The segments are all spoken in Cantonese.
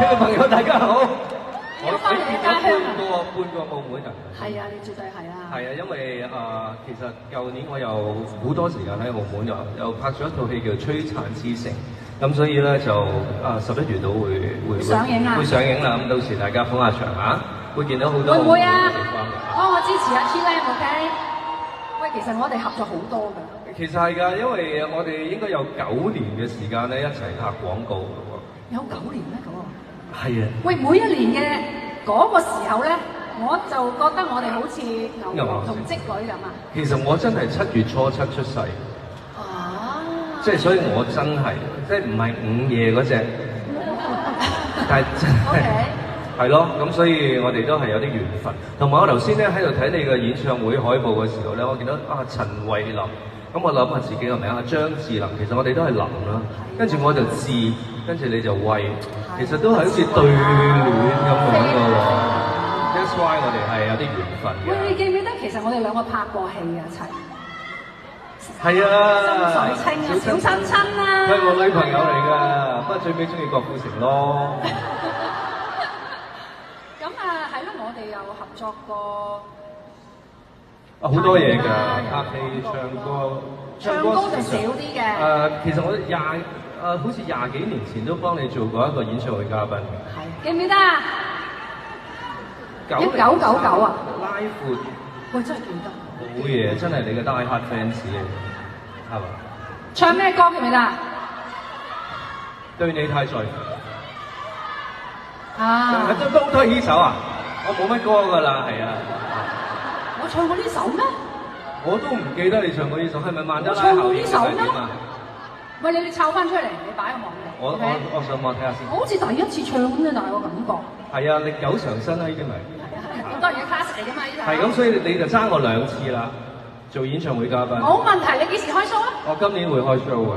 嘅朋友大家好，又翻嚟你家鄉啊！半個澳門人。係啊，你絕對係啦。係啊，因為其實舊年我有好多時間喺澳門又拍咗一套戲叫《璀璨之城》，咁所以咧就11月度會上映啦。會上映啦，咁到時大家捧下場啊，會見到好多。會唔會啊？幫我支持下 T-Lam，OK？喂，其實我哋合作好多㗎。其實係㗎，因為我哋應該有9年嘅時間咧一齊拍廣告㗎喎。有9年咩？咁啊？係啊。喂，每一年嘅嗰個時候咧，我就覺得我哋好似牛郎同織女咁啊。其實我真係7月初7出世。啊！即係所以我真係即係唔係午夜嗰隻，但係真係。係咯，咁所以我哋都係有啲緣分。同埋我頭先咧喺度睇你嘅演唱會海報嘅時候咧，我見到陳慧琳，咁我諗下自己個名張智霖，其實我哋都係林啦。跟住我就智，跟住你就慧，其實都係好似對聯咁樣嘅喎。That's why 我哋係有啲緣分嘅。喂，你記唔記得其實我哋兩個拍過戲嘅一齊？係啊，心水清啊，小親親啊，佢係我女朋友嚟㗎，不過最尾中意郭富城咯。咁啊，係咯，我哋又合作過。好多嘢㗎，拍戲、唱歌，唱歌就少啲嘅。其實我好似20幾年前都幫你做過一個演唱會嘉賓。係，記唔記得啊？1999啊！拉闊。喂，真係記得。好嘢，真係你嘅 Die Hard fans 嚟，係嘛？唱咩歌記唔記得啊？對你太在乎。啊！都係呢首啊！我冇乜歌㗎啦，係啊。我唱過呢首咩？我都唔記得你唱過呢首，係咪曼德拉效應呢首咩？喂，你抄翻出嚟，你擺喺網度。我上網睇下先。我好似第一次唱咁啫，但係我感覺。係啊，歷久常新啦，呢啲咪。咁當然嘅 classic 嚟㗎嘛，呢首。係咁，所以你就爭我2次啦，做演唱會嘉賓。冇問題，你幾時開 show 啊？我今年會開 show 㗎。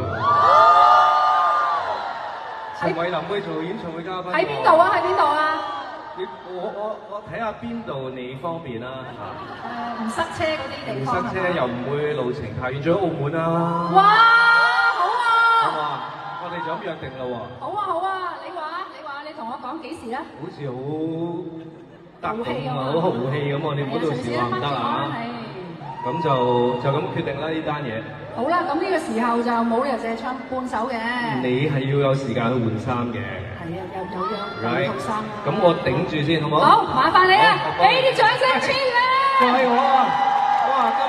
陳慧琳會做演唱會嘉賓。喺邊度啊？喺邊度啊？我睇下邊度你方便啦嚇。唔塞車嗰啲地方。唔塞車又唔會路程太遠，仲喺澳門啦。哇！好啊！好嘛，我哋就咁約定啦喎。好啊好啊，你話你同我講幾時咧？好似好得咁啊，好豪氣咁喎，你唔好到時話唔得啊。咁就咁決定啦呢單嘢。好啦，咁呢個時候就冇理由淨係唱半首嘅。你係要有時間去換衫嘅。係啊，有套衫。咁我頂住先，好唔好？好，麻煩你啊！俾啲掌聲先啦！係我啊！哇！